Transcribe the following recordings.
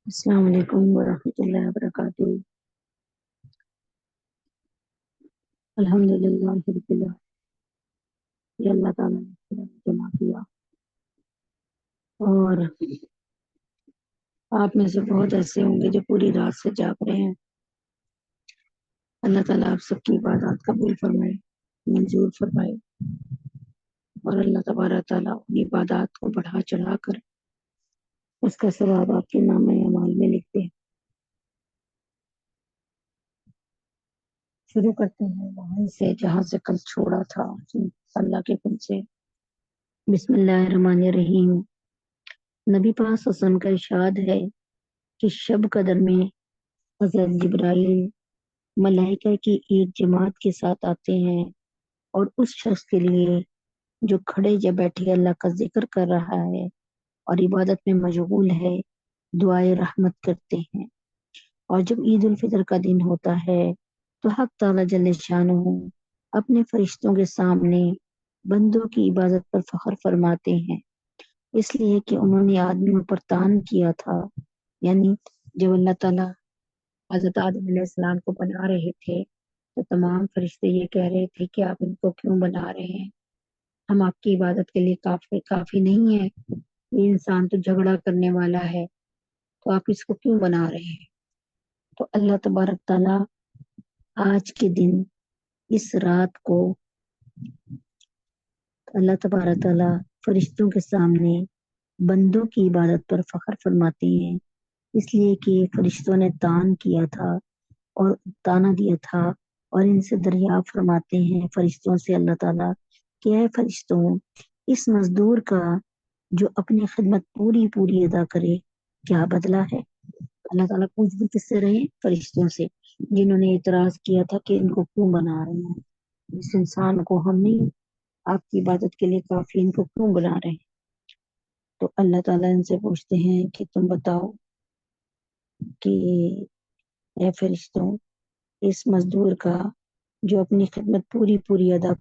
السلام علیکم ورحمۃ اللہ وبرکاتہ۔ الحمد للہ رب العالمین، یہ اللہ تعالیٰ نے جمع کیا، اور آپ میں سے بہت ایسے ہوں گے جو پوری رات سے جاگ رہے ہیں۔ اللہ تعالیٰ آپ سب کی عبادات قبول فرمائے، منظور فرمائے، اور اللہ تبارک تعالیٰ اپنی عبادات کو بڑھا چڑھا کر اس کا ثواب آپ کے نام اعمال میں لکھتے ہیں۔ شروع کرتے ہیں وہاں سے جہاں سے کل چھوڑا تھا، اللہ کے فضل سے۔ بسم اللہ الرحمن الرحیم۔ نبی پاک صلی اللہ علیہ وسلم کا ارشاد ہے کہ شب قدر میں حضرت جبرائیل ملائکہ کی ایک جماعت کے ساتھ آتے ہیں اور اس شخص کے لیے جو کھڑے یا بیٹھے اللہ کا ذکر کر رہا ہے اور عبادت میں مشغول ہے دعائے رحمت کرتے ہیں۔ اور جب عید الفطر کا دن ہوتا ہے تو حق تعالیٰ جل شانہ اپنے فرشتوں کے سامنے بندوں کی عبادت پر فخر فرماتے ہیں، اس لیے کہ انہوں نے آدمیوں پر تان کیا تھا، یعنی جب اللہ تعالیٰ حضرت آدم علیہ السلام کو بنا رہے تھے تو تمام فرشتے یہ کہہ رہے تھے کہ آپ ان کو کیوں بنا رہے ہیں، ہم آپ کی عبادت کے لیے کافی نہیں ہے، یہ انسان تو جھگڑا کرنے والا ہے، تو آپ اس کو کیوں بنا رہے ہیں۔ تو اللہ تبارک تعالیٰ آج کے دن اس رات کو اللہ تبارک تعالیٰ فرشتوں کے سامنے بندوں کی عبادت پر فخر فرماتے ہیں، اس لیے کہ فرشتوں نے تان کیا تھا اور تانا دیا تھا، اور ان سے دریافت فرماتے ہیں فرشتوں سے اللہ تعالیٰ کہ اے فرشتوں، اس مزدور کا جو اپنی خدمت پوری ادا کرے کیا بدلہ ہے۔ اللہ تعالیٰ پوچھ بھی کس سے رہے؟ فرشتوں سے، جنہوں نے اعتراض کیا تھا کہ ان کو کیوں بنا رہے ہیں، اس انسان کو ہم نہیں آپ کی عبادت کے لیے کافی، ان کو کیوں بنا رہے ہیں۔ تو اللہ تعالیٰ ان سے پوچھتے ہیں کہ تم بتاؤ کہ اے فرشتوں، اس مزدور کا جو اپنی خدمت پوری ادا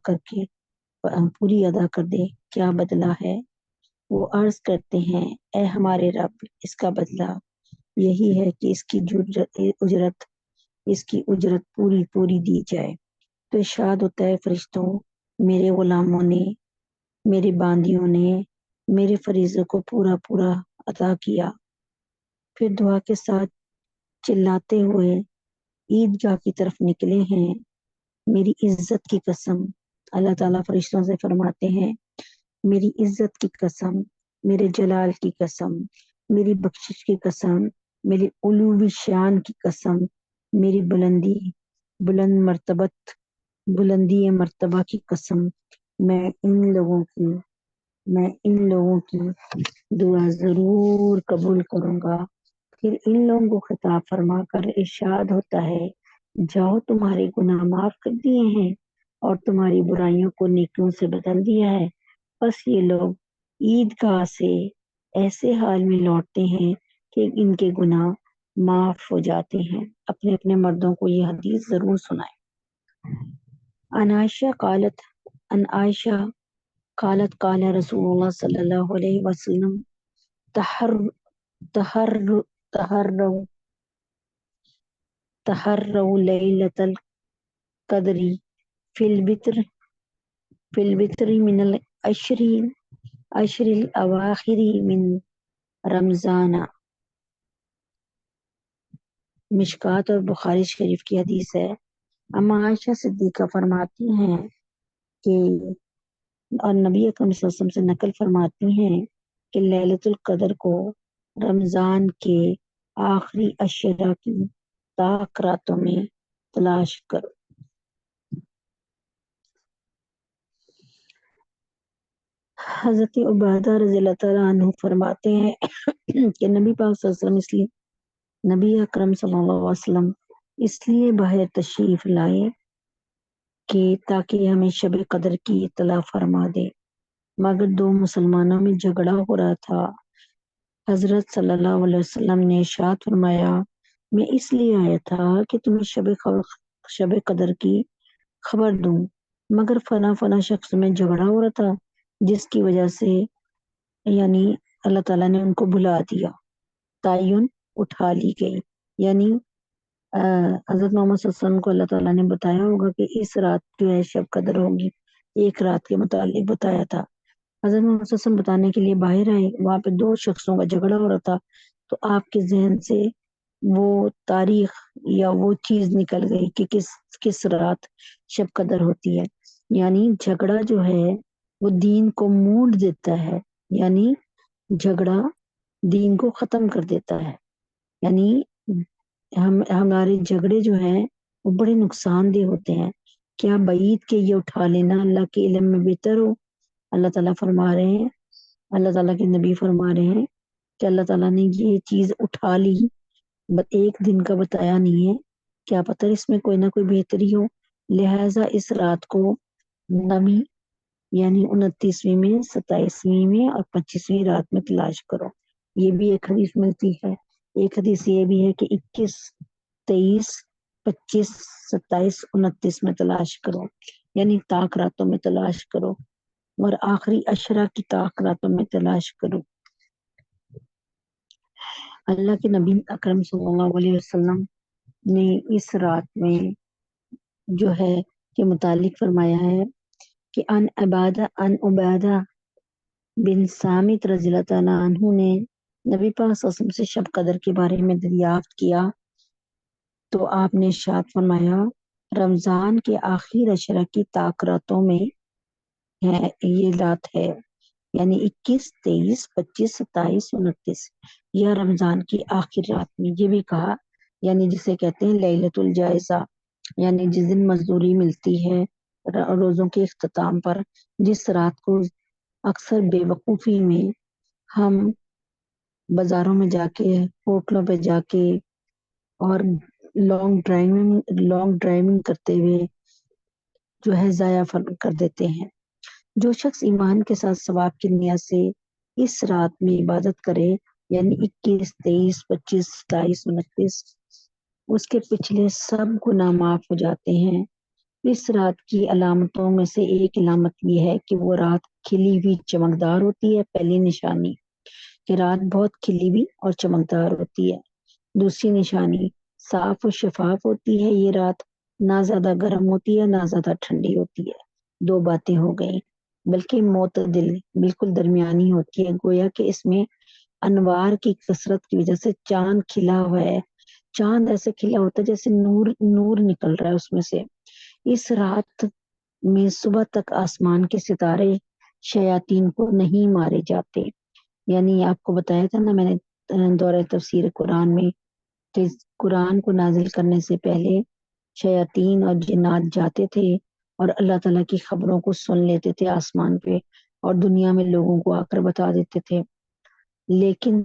کر دے کیا بدلہ ہے۔ وہ عرض کرتے ہیں اے ہمارے رب، اس کا بدلہ یہی ہے کہ اس کی اجرت پوری دی جائے۔ تو ارشاد ہوتا ہے فرشتوں، میرے غلاموں نے، میرے باندیوں نے میرے فریضے کو پورا ادا کیا، پھر دعا کے ساتھ چلاتے ہوئے عیدگاہ کی طرف نکلے ہیں۔ میری عزت کی قسم، اللہ تعالیٰ فرشتوں سے فرماتے ہیں میری عزت کی قسم، میرے جلال کی قسم، میری بخشش کی قسم، میری علوی شان کی قسم، میری بلندی مرتبہ کی قسم، میں ان لوگوں کی دعا ضرور قبول کروں گا۔ پھر ان لوگوں کو خطاب فرما کر ارشاد ہوتا ہے جاؤ، تمہارے گناہ معاف کر دیے ہیں اور تمہاری برائیوں کو نیکیوں سے بدل دیا ہے۔ بس یہ لوگ عیدگاہ سے ایسے حال میں لوٹتے ہیں کہ ان کے گناہ معاف ہو جاتے ہیں۔ اپنے مردوں کو یہ حدیث ضرور سنائیں۔ ان عائشہ قالت قال رسول اللہ صلی اللہ علیہ وسلم تحروا لیلۃ القدر فی الوتر من العشر الاواخر من رمضان۔ مشکات اور بخاری شریف کی حدیث ہے۔ اما عائشہ صدیقہ فرماتی ہیں کہ اور نبی اکرم صلی اللہ علیہ وسلم سے نقل فرماتی ہیں کہ لیلۃ القدر کو رمضان کے آخری عشرہ کی طاق راتوں میں تلاش کرو۔ حضرت عبادہ رضی اللہ تعالیٰ عنہ فرماتے ہیں کہ نبی پاک صلی اللہ علیہ وسلم نبی اکرم صلی اللہ علیہ وسلم اس لیے باہر تشریف لائے کہ تاکہ ہمیں شب قدر کی اطلاع فرما دے، مگر دو مسلمانوں میں جھگڑا ہو رہا تھا۔ حضرت صلی اللہ علیہ وسلم نے ارشاد فرمایا میں اس لیے آیا تھا کہ تمہیں شب قدر کی خبر دوں، مگر فلاں شخص میں جھگڑا ہو رہا تھا، جس کی وجہ سے یعنی اللہ تعالیٰ نے ان کو بلا دیا۔ تعین اٹھا لی گئی. یعنی حضرت محمد صلی اللہ علیہ وسلم کو اللہ تعالیٰ نے بتایا ہوگا کہ اس رات جو ہے شب قدر ہوگی، ایک رات کے متعلق بتایا تھا. حضرت محمد صلی اللہ علیہ وسلم بتانے کے لیے باہر آئے، وہاں پہ 2 شخصوں کا جھگڑا ہو رہا تھا، تو آپ کے ذہن سے وہ تاریخ یا وہ چیز نکل گئی کہ کس رات شب قدر ہوتی ہے. یعنی جھگڑا جو ہے وہ دین کو موڑ دیتا ہے، یعنی جھگڑا دین کو ختم کر دیتا ہے. یعنی ہمارے جھگڑے جو ہیں وہ بڑے نقصان دہ ہوتے ہیں. کیا بعید کہ یہ اٹھا لینا اللہ کے علم میں بہتر ہو. اللہ تعالیٰ فرما رہے ہیں، اللہ تعالیٰ کے نبی فرما رہے ہیں کہ اللہ تعالیٰ نے یہ چیز اٹھا لی، ایک دن کا بتایا نہیں ہے، کیا پتہ اس میں کوئی نہ کوئی بہتری ہو. لہٰذا اس رات کو نمی یعنی 29ویں میں، 27ویں میں اور 25ویں رات میں تلاش کرو. یہ بھی ایک حدیث ملتی ہے. ایک حدیث یہ بھی ہے کہ 21، 23، 25، 27، 29 میں تلاش کرو، یعنی طاق راتوں میں تلاش کرو، اور آخری عشرہ کی طاق راتوں میں تلاش کرو. اللہ کے نبی اکرم صلی اللہ علیہ وسلم نے اس رات میں جو ہے کے متعلق فرمایا ہے کہ ان عبادہ بن سامت رضی اللہ تعالیٰ عنہ نے نبی پاک صلی اللہ علیہ وسلم سے شب قدر کے بارے میں دریافت کیا تو آپ نے ارشاد فرمایا رمضان کے آخر عشرہ کی طاق راتوں میں ہے یہ رات ہے، یعنی 21، 23، 25، 27، 29 یا رمضان کی آخر رات میں. یہ بھی کہا یعنی جسے کہتے ہیں لیلۃ الجائزہ، یعنی جس دن مزدوری ملتی ہے روزوں کے اختتام پر، جس رات کو اکثر بے وقوفی میں ہم بازاروں میں جا کے، ہوٹلوں پہ جا کے اور لانگ ڈرائیونگ کرتے ہوئے جو ہے ضائع کر دیتے ہیں. جو شخص ایمان کے ساتھ ثواب کی نیت سے اس رات میں عبادت کرے، یعنی 21، 23، 25، 27، 29، اس کے پچھلے سب گناہ معاف ہو جاتے ہیں. اس رات کی علامتوں میں سے ایک علامت یہ ہے کہ وہ رات کھلی ہوئی چمکدار ہوتی ہے. پہلی نشانی کہ رات بہت کھلی ہوئی اور چمکدار ہوتی ہے. دوسری نشانی صاف و شفاف ہوتی ہے. یہ رات نہ زیادہ گرم ہوتی ہے نہ زیادہ ٹھنڈی ہوتی ہے. 2 باتیں ہو گئیں. بلکہ معتدل بالکل درمیانی ہوتی ہے، گویا کہ اس میں انوار کی کثرت کی وجہ سے چاند کھلا ہوا ہے. چاند ایسے کھلا ہوتا ہے جیسے نور نکل رہا ہے اس میں سے. اس رات میں صبح تک آسمان کے ستارے شیاطین کو نہیں مارے جاتے. یعنی آپ کو بتایا تھا نا میں نے دورہ تفسیر قرآن میں کہ قرآن کو نازل کرنے سے پہلے شیاطین اور جنات جاتے تھے اور اللہ تعالیٰ کی خبروں کو سن لیتے تھے آسمان پہ، اور دنیا میں لوگوں کو آ کر بتا دیتے تھے. لیکن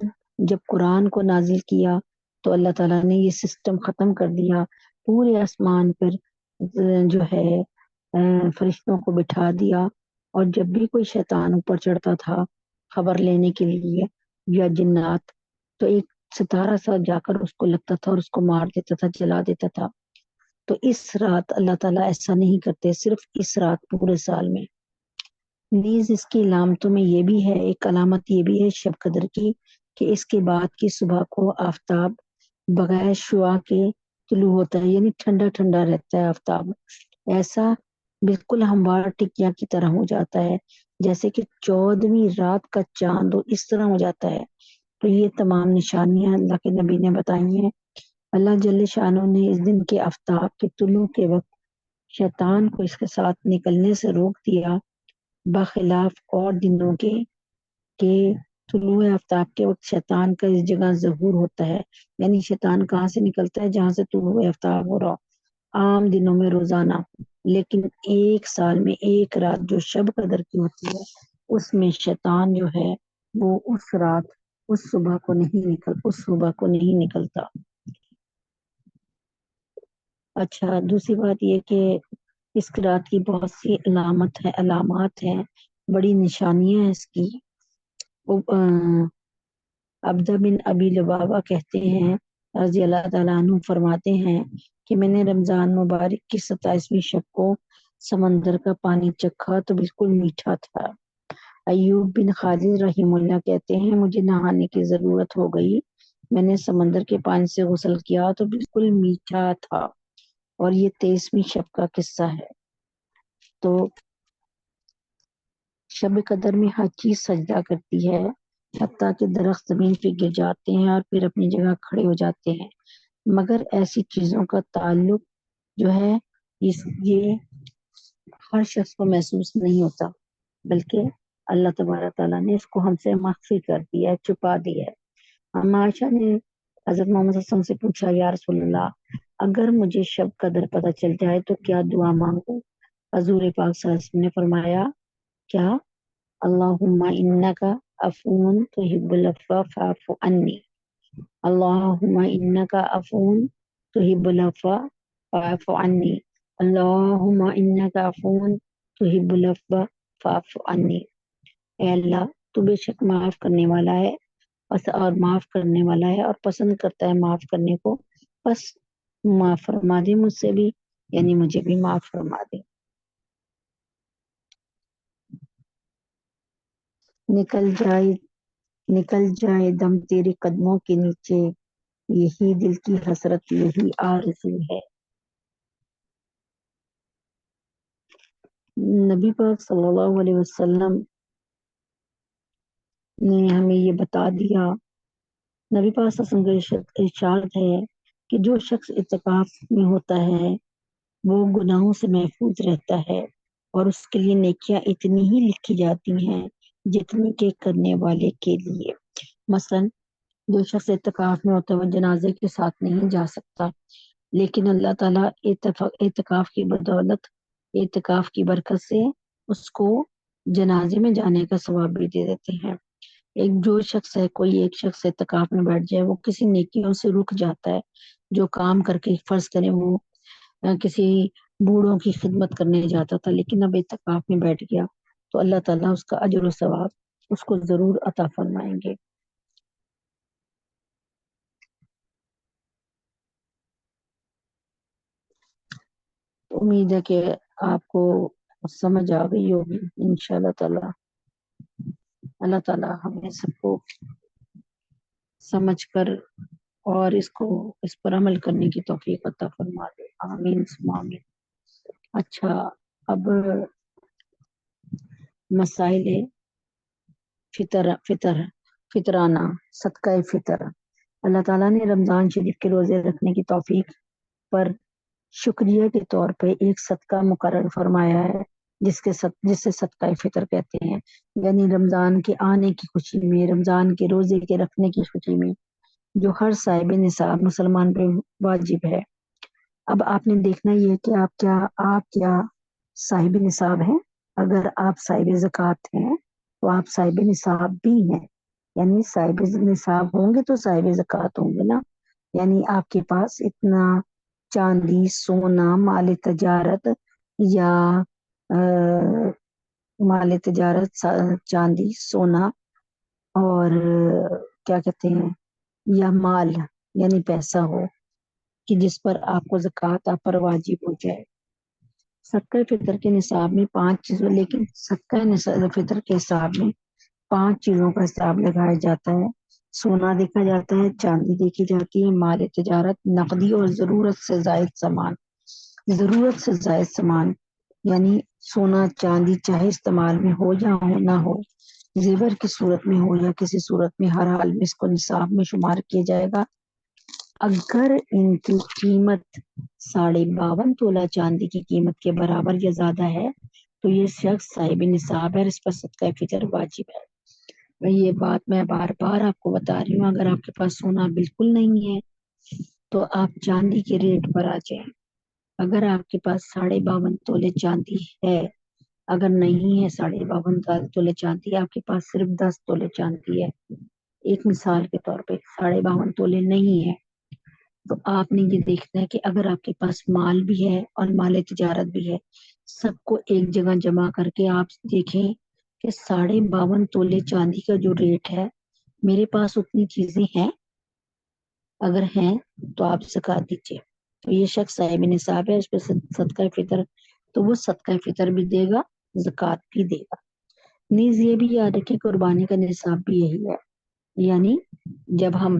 جب قرآن کو نازل کیا تو اللہ تعالیٰ نے یہ سسٹم ختم کر دیا. پورے آسمان پر جو ہے فرشتوں کو بٹھا دیا، اور جب بھی کوئی شیطان اوپر چڑھتا تھا خبر لینے کے لیے یا جنات، تو ایک ستارہ سا جا کر اس کو لگتا تھا اور اس کو مار دیتا تھا، جلا دیتا تھا. تو اس رات اللہ تعالیٰ ایسا نہیں کرتے، صرف اس رات پورے سال میں. نیز اس کی علامتوں میں یہ بھی ہے، ایک علامت یہ بھی ہے شب قدر کی کہ اس کے بعد کی صبح کو آفتاب بغیر شعاع کے طلوع ہوتا ہے، یعنی ٹھنڈا ٹھنڈا رہتا ہے آفتاب. ایسا بالکل ہموار ٹکیا کی طرح ہو جاتا ہے جیسے کہ 14ویں رات کا چاند ہو، اس طرح ہو جاتا ہے. تو یہ تمام نشانیاں اللہ کے نبی نے بتائی ہیں. اللہ جل شانہ نے اس دن کے آفتاب کے طلوع کے وقت شیطان کو اس کے ساتھ نکلنے سے روک دیا، بخلاف اور دنوں کے کہ طلوع آفتاب کے وقت شیطان کا اس جگہ ظہور ہوتا ہے. یعنی شیطان کہاں سے نکلتا ہے؟ جہاں سے طلوع آفتاب ہو رہا عام دنوں میں روزانہ. لیکن ایک سال میں ایک رات جو شب قدر کی ہوتی ہے اس میں شیطان جو ہے وہ اس رات اس صبح کو نہیں نکلتا. اچھا، دوسری بات یہ کہ اس رات کی بہت سی علامات ہیں، بڑی نشانیاں ہیں اس کی. عبدہ بن ابی لبابہ کہتے ہیں رضی اللہ تعالیٰ عنہ فرماتے ہیں کہ میں نے رمضان مبارک کی 27ویں شب کو سمندر کا پانی چکھا تو بالکل میٹھا تھا. ایوب بن خالد رحمہ اللہ کہتے ہیں مجھے نہانے کی ضرورت ہو گئی میں نے سمندر کے پانی سے غسل کیا تو بالکل میٹھا تھا، اور یہ 23ویں شب کا قصہ ہے۔ تو شب قدر میں ہر چیز سجدہ کرتی ہے، حتیٰ کہ درخت زمین پہ گر جاتے ہیں اور پھر اپنی جگہ کھڑے ہو جاتے ہیں، مگر ایسی چیزوں کا تعلق جو ہے یہ ہر شخص کو محسوس نہیں ہوتا، بلکہ اللہ تبارک تعالیٰ نے اس کو ہم سے مخفی کر دیا ہے، چھپا دیا ہے۔ اما عائشہ نے حضرت محمد صلی اللہ علیہ وسلم سے پوچھا، یا رسول اللہ، اگر مجھے شب قدر پتہ چل جائے تو کیا دعا مانگوں؟ حضور پاک صلی اللہ علیہ وسلم نے فرمایا، کیا اللہم انک عفو تحب العفو فاعف عنی، اللہم انک عفو تحب العفو فاعف عنی، اللہم انک عفو تحب العفو فاعف عنی۔ اے اللہ، تو بے شک معاف کرنے والا ہے اور معاف کرنے والا ہے اور پسند کرتا ہے معاف کرنے کو، بس معاف فرما دے مجھ سے بھی، یعنی مجھے بھی معاف فرما دے۔ نکل جائے دم تیرے قدموں کے نیچے، یہی دل کی حسرت، یہی آرزو ہے۔ نبی پاک صلی اللہ علیہ وسلم نے ہمیں یہ بتا دیا، نبی پاک صلی اللہ علیہ وسلم کا ارشاد ہے کہ جو شخص اعتکاف میں ہوتا ہے وہ گناہوں سے محفوظ رہتا ہے، اور اس کے لیے نیکیاں اتنی ہی لکھی جاتی ہیں جتنی کہ کرنے والے کے لیے۔ مثلا جو شخص اعتکاف میں ہوتا ہے وہ جنازے کے ساتھ نہیں جا سکتا، لیکن اللہ تعالیٰ اعتکاف کی بدولت، اعتکاف کی برکت سے اس کو جنازے میں جانے کا ثواب بھی دے دیتے ہیں۔ جو شخص ہے، کوئی ایک شخص اعتکاف میں بیٹھ جائے، وہ کسی نیکیوں سے رک جاتا ہے، جو کام کر کے فرض کرے وہ کسی بوڑھوں کی خدمت کرنے جاتا تھا، لیکن اب اعتکاف میں بیٹھ گیا تو اللہ تعالیٰ اس کا اجر و ثواب اس کو ضرور عطا فرمائیں گے۔ امید ہے کہ آپ کو سمجھ آ گئی ہوگی انشاءاللہ تعالیٰ۔ اللہ تعالیٰ ہمیں سب کو سمجھ کر اور اس پر عمل کرنے کی توفیق عطا فرما دے، آمین ثم آمین۔ اچھا، اب مسائل فطرانہ، صدقہ فطر۔ اللہ تعالیٰ نے رمضان شریف کے روزے رکھنے کی توفیق پر شکریہ کے طور پہ ایک صدقہ مقرر فرمایا ہے، جسے صدقہ فطر کہتے ہیں، یعنی رمضان کے آنے کی خوشی میں، رمضان کے روزے کے رکھنے کی خوشی میں، جو ہر صاحب نصاب مسلمان پہ واجب ہے۔ اب آپ نے دیکھنا یہ کہ آپ کیا صاحب نصاب ہیں۔ اگر آپ صاحب زکوٰۃ ہیں تو آپ صاحب نصاب بھی ہیں، یعنی صاحب نصاب ہوں گے تو صاحب زکوٰۃ ہوں گے نا، یعنی آپ کے پاس اتنا چاندی، سونا، مال تجارت یا مال تجارت، چاندی، سونا اور کیا کہتے ہیں یا مال یعنی پیسہ ہو کہ جس پر آپ کو زکوٰۃ آپ پر واجب ہو جائے۔ صدقہ فطر کے نصاب میں 5 چیزوں، لیکن صدقہ فطر کے حساب میں 5 چیزوں کا حساب لگایا جاتا ہے۔ سونا دیکھا جاتا ہے، چاندی دیکھی جاتی ہے، مال تجارت، نقدی اور ضرورت سے زائد سامان۔ ضرورت سے زائد سامان یعنی سونا چاندی چاہے استعمال میں ہو یا نہ ہو، زیور کی صورت میں ہو یا کسی صورت میں، ہر حال میں اس کو نصاب میں شمار کیا جائے گا۔ اگر ان کی قیمت 52.5 تولہ چاندی کی قیمت کے برابر یا زیادہ ہے تو یہ شخص صاحب نصاب ہے، اس پر صدقہ فطر واجب ہے۔ یہ بات میں بار بار آپ کو بتا رہی ہوں، اگر آپ کے پاس سونا بالکل نہیں ہے تو آپ چاندی کے ریٹ پر آ جائیں۔ اگر آپ کے پاس 52.5 تولے چاندی ہے، اگر نہیں ہے 52.5 تولے چاندی، آپ کے پاس صرف 10 تولے چاندی ہے، ایک مثال کے طور پہ 52.5 تولے نہیں ہے، تو آپ نے یہ دیکھنا ہے کہ اگر آپ کے پاس مال بھی ہے اور مال تجارت بھی ہے، سب کو ایک جگہ جمع کر کے آپ دیکھیں کہ 52.5 تولے چاندی کا جو ریٹ ہے، میرے پاس اتنی چیزیں ہیں، اگر ہیں تو آپ زکوٰۃ دیجیے۔ تو یہ شخص صاحب نصاب ہے، اس پہ صدقہ فطر، تو وہ صدقہ فطر بھی دے گا، زکوٰۃ بھی دے گا۔ نیز یہ بھی یاد رکھیں قربانی کا نصاب بھی یہی ہے، یعنی جب ہم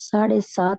7.5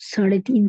3.5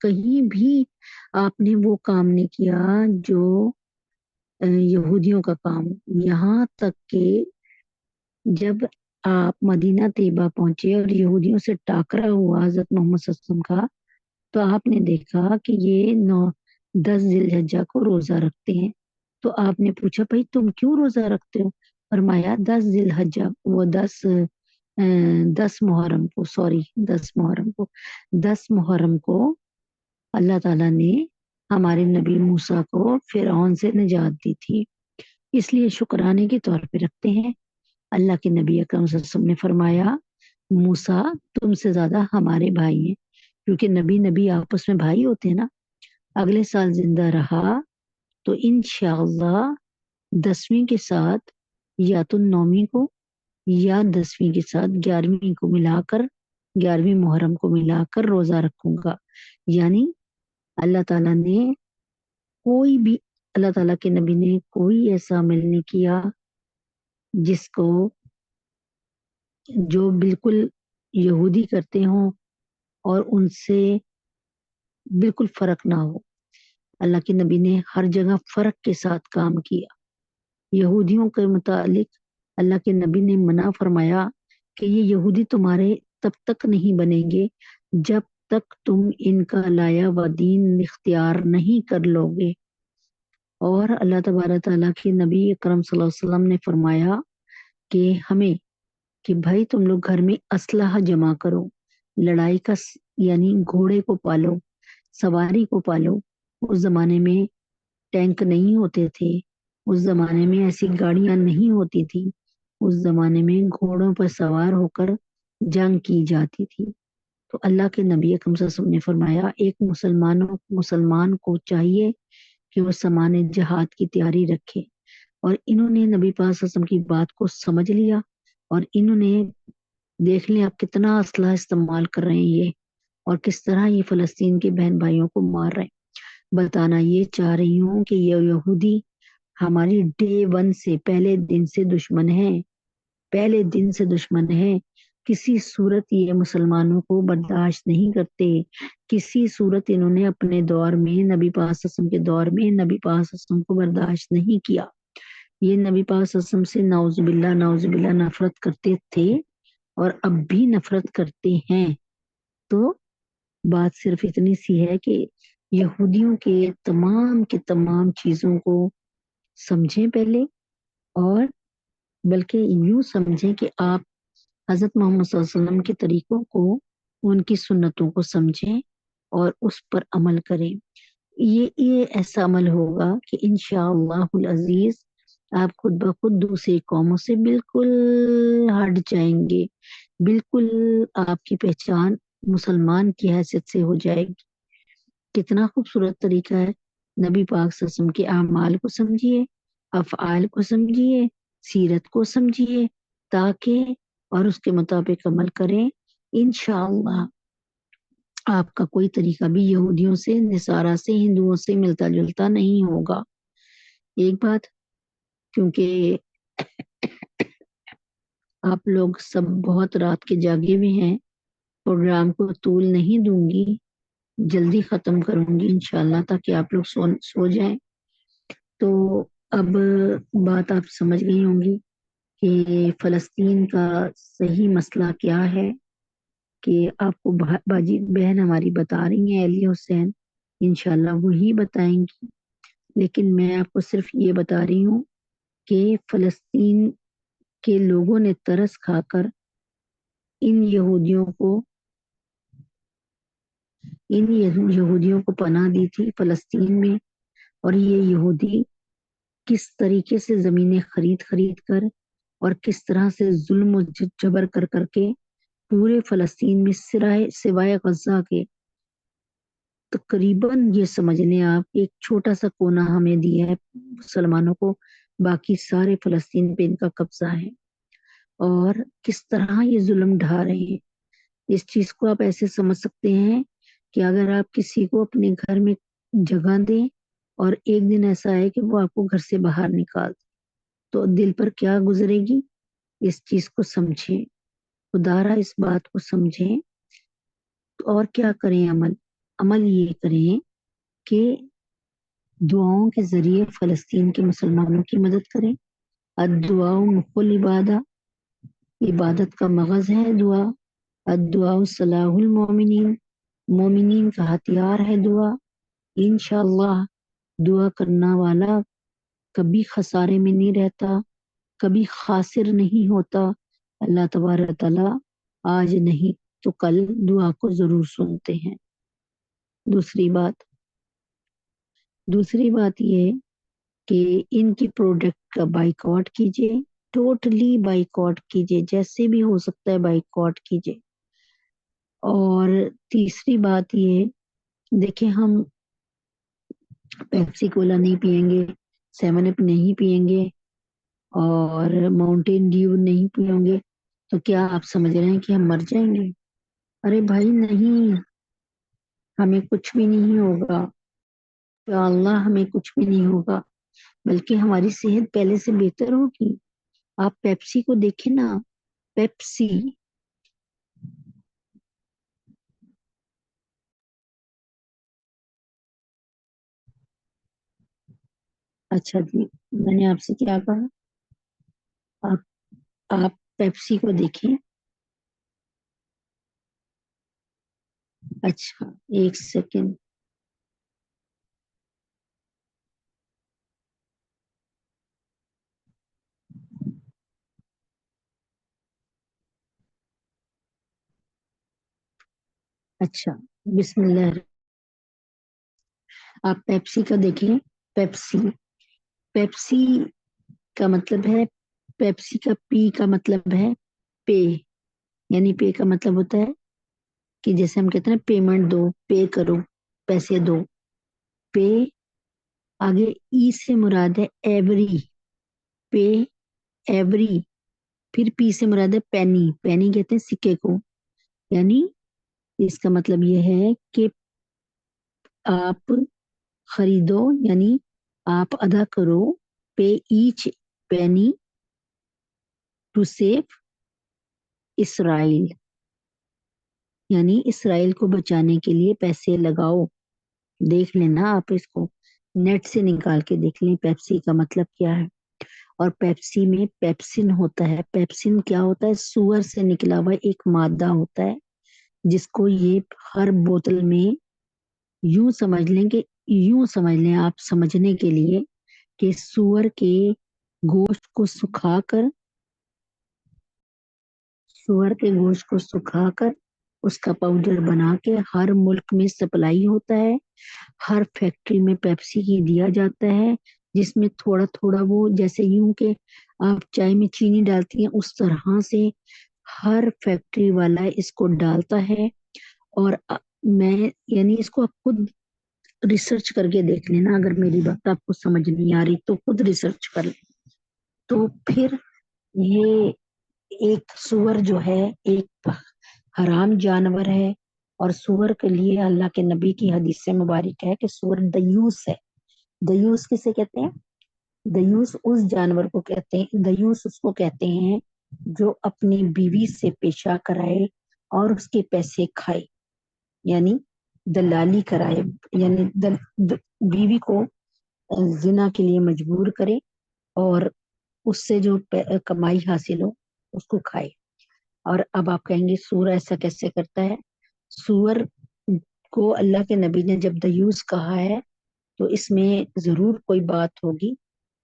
کہیں بھی آپ نے وہ کام نہیں کیا جو یہودیوں کا کام، یہاں تک کہ جب آپ مدینہ طیبہ پہنچے اور یہودیوں سے ٹاکرا ہوا حضرت محمد صلی اللہ علیہ وسلم کا، تو آپ نے دیکھا کہ یہ 10 ذی الحجہ کو روزہ رکھتے ہیں. تو آپ نے پوچھا بھائی تم کیوں روزہ رکھتے ہو؟ فرمایا 10 ذی الحجہ، وہ 10 محرم کو، 10 محرم کو اللہ تعالیٰ نے ہمارے نبی موسیٰ کو فرعون سے نجات دی تھی، اس لیے شکرانے کے طور پہ رکھتے ہیں. اللہ کے نبی اکرم صلی اللہ علیہ وسلم نے فرمایا موسیٰ تم سے زیادہ ہمارے بھائی ہیں، کیونکہ نبی آپس میں بھائی ہوتے ہیں نا. اگلے سال زندہ رہا تو انشاءاللہ 10ویں کے ساتھ یا تو 9ویں کو یا 10ویں کے ساتھ 11ویں کو ملا کر، 11ویں محرم کو ملا کر روزہ رکھوں گا. یعنی اللہ تعالیٰ نے اللہ تعالیٰ کے نبی نے کوئی ایسا عمل نہیں کیا جس کو جو بالکل یہودی کرتے ہوں اور ان سے بالکل فرق نہ ہو. اللہ کے نبی نے ہر جگہ فرق کے ساتھ کام کیا. یہودیوں کے متعلق اللہ کے نبی نے منع فرمایا کہ یہ یہودی تمہارے تب تک نہیں بنیں گے جب تک تم ان کا لایا و دین اختیار نہیں کر لو گے. اور اللہ تبارک تعالیٰ کے نبی اکرم صلی اللہ علیہ وسلم نے فرمایا کہ ہمیں کہ بھائی تم لوگ گھر میں اسلحہ جمع کرو، لڑائی کا یعنی گھوڑے کو پالو، سواری کو پالو. اس زمانے میں ٹینک نہیں ہوتے تھے، اس زمانے میں ایسی گاڑیاں نہیں ہوتی تھی، اس زمانے میں گھوڑوں پر سوار ہو کر جنگ کی جاتی تھی. تو اللہ کے نبی اکرم صلی اللہ علیہ وسلم نے فرمایا ایک مسلمان کو چاہیے کہ وہ سامان جہاد کی تیاری رکھے. اور انہوں نے نبی پاک صلی اللہ علیہ وسلم کی بات کو سمجھ لیا اور انہوں نے دیکھ لیں آپ کتنا اسلحہ استعمال کر رہے ہیں یہ، اور کس طرح یہ فلسطین کے بہن بھائیوں کو مار رہے ہیں. بتانا یہ چاہ رہی ہوں کہ یہ یہودی ہماری ڈے 1 سے، پہلے دن سے دشمن ہے، پہلے دن سے دشمن ہے. کسی صورت یہ مسلمانوں کو برداشت نہیں کرتے، کسی صورت انہوں نے اپنے دور میں نبی پاک صلی اللہ علیہ وسلم کے دور میں نبی پاک صلی اللہ علیہ وسلم کو برداشت نہیں کیا. یہ نبی پاک صلی اللہ علیہ وسلم سے نعوذ باللہ نفرت کرتے تھے اور اب بھی نفرت کرتے ہیں. تو بات صرف اتنی سی ہے کہ یہودیوں کے تمام چیزوں کو سمجھیں پہلے، اور بلکہ یوں سمجھیں کہ آپ حضرت محمد صلی اللہ علیہ وسلم کے طریقوں کو، ان کی سنتوں کو سمجھیں اور اس پر عمل کریں. یہ ایسا عمل ہوگا کہ انشاءاللہ العزیز آپ خود بخود دوسری قوموں سے بالکل ہٹ جائیں گے، بالکل آپ کی پہچان مسلمان کی حیثیت سے ہو جائے گی. کتنا خوبصورت طریقہ ہے. نبی پاک صلی اللہ علیہ وسلم کے اعمال کو سمجھیے، افعال کو سمجھیے، سیرت کو سمجھیے، تاکہ اور اس کے مطابق عمل کریں. انشاءاللہ آپ کا کوئی طریقہ بھی یہودیوں سے، نصارہ سے، ہندوؤں سے ملتا جلتا نہیں ہوگا. ایک بات، کیونکہ آپ لوگ سب بہت رات کے جاگے ہوئے ہیں، پروگرام کو طول نہیں دوں گی، جلدی ختم کروں گی انشاءاللہ تاکہ آپ لوگ سو جائیں. تو اب بات آپ سمجھ گئی ہوں گی کہ فلسطین کا صحیح مسئلہ کیا ہے، کہ آپ کو باجی بہن ہماری بتا رہی ہیں علی حسین، انشاءاللہ وہی بتائیں گی. لیکن میں آپ کو صرف یہ بتا رہی ہوں کہ فلسطین کے لوگوں نے ترس کھا کر ان یہودیوں کو پناہ دی تھی فلسطین میں. اور یہ یہودی کس طریقے سے زمینیں خرید کر اور کس طرح سے ظلم و جبر کر کے پورے فلسطین میں سوائے غزہ کے تقریباً یہ سمجھ لیں آپ ایک چھوٹا سا کونا ہمیں دیا ہے مسلمانوں کو، باقی سارے فلسطین پہ ان کا قبضہ ہے. اور کس طرح یہ ظلم ڈھا رہے ہیں، اس چیز کو آپ ایسے سمجھ سکتے ہیں کہ اگر آپ کسی کو اپنے گھر میں جگہ دیں اور ایک دن ایسا ہے کہ وہ آپ کو گھر سے باہر نکال دے تو دل پر کیا گزرے گی. اس چیز کو سمجھیں، خدا را اس بات کو سمجھیں اور کیا کریں عمل. عمل یہ کریں کہ دعاؤں کے ذریعے فلسطین کے مسلمانوں کی مدد کریں. الدعاء مخ العبادہ، عبادت کا مغز ہے دعا. الدعاء صلاح المومنین، مومنین کا ہتھیار ہے دعا. انشاءاللہ دعا کرنا والا کبھی خسارے میں نہیں رہتا، کبھی خاسر نہیں ہوتا. اللہ تبارک تعالیٰ آج نہیں تو کل دعا کو ضرور سنتے ہیں. دوسری بات یہ کہ ان کی پروڈکٹ کا بائیکاٹ کیجیے، ٹوٹلی بائیکاٹ کیجیے، جیسے بھی ہو سکتا ہے بائیکاٹ کیجیے. اور تیسری بات یہ، دیکھیں ہم پیپسی کولا نہیں پیئیں گے، 7 اپ نہیں پیئیں گے اور ماؤنٹین ڈیو نہیں پیئیں گے تو کیا آپ سمجھ رہے ہیں کہ ہم مر جائیں گے؟ ارے بھائی نہیں، ہمیں کچھ بھی نہیں ہوگا، یا اللہ ہمیں کچھ بھی نہیں ہوگا، بلکہ ہماری صحت پہلے سے بہتر ہوگی. آپ پیپسی کو دیکھیں نا، پیپسی اچھا جی، میں نے آپ سے کیا کہا؟ آپ پیپسی کو دیکھیں. اچھا ایک سیکنڈ. اچھا بسم اللہ. آپ پیپسی کا دیکھیں. پیپسی، پیپسی کا مطلب ہے، پیپسی کا پی کا مطلب ہے پے، یعنی پے کا مطلب ہوتا ہے کہ جیسے ہم کہتے ہیں پیمنٹ دو، پے کرو، پیسے دو. پے آگے ای سے مراد ہے ایوری، پے ایوری. پھر پی سے مراد ہے پینی، پینی کہتے ہیں سکے کو. یعنی اس کا مطلب یہ ہے کہ آپ خریدو، یعنی آپ ادا کرو، پے ایچ پینی ٹو سیو اسرائیل، یعنی اسرائیل کو بچانے کے لیے پیسے لگاؤ. دیکھ لینا آپ اس کو نیٹ سے نکال کے دیکھ لیں پیپسی کا مطلب کیا ہے. اور پیپسی میں پیپسن ہوتا ہے. پیپسن کیا ہوتا ہے؟ سور سے نکلا ہوا ایک مادہ ہوتا ہے جس کو یہ ہر بوتل میں یوں سمجھ لیں کہ یوں سمجھ لیں آپ سمجھنے کے لیے کہ سور کے گوشت کو سکھا کر، سور کے گوشت کو سکھا کر اس کا پاؤڈر بنا کے ہر ملک میں سپلائی ہوتا ہے. ہر فیکٹری میں پیپسی کی دیا جاتا ہے، جس میں تھوڑا تھوڑا وہ جیسے یوں کہ آپ چائے میں چینی ڈالتی ہیں اس طرح سے ہر فیکٹری والا اس کو ڈالتا ہے. اور میں یعنی اس کو آپ خود ریسرچ کر کے دیکھ لینا، اگر میری بات آپ کو سمجھ نہیں آ رہی تو خود ریسرچ کر لیں. تو پھر یہ ایک سور جو ہے ایک حرام جانور ہے، اور سور کے لیے اللہ کے نبی کی حدیث سے مبارک ہے کہ سور دیوس ہے. دیوس کسے کہتے ہیں؟ دیوس اس جانور کو کہتے ہیں، دیوس اس کو کہتے ہیں جو اپنی بیوی سے پیشہ کرائے اور اس کے پیسے کھائے، یعنی دلالی کرائے، یعنی بیوی کو زنا کے لیے مجبور کرے اور اس سے جو کمائی حاصل ہو اس کو کھائے. اور اب آپ کہیں گے سور ایسا کیسے کرتا ہے؟ سور کو اللہ کے نبی نے جب دیوس کہا ہے تو اس میں ضرور کوئی بات ہوگی.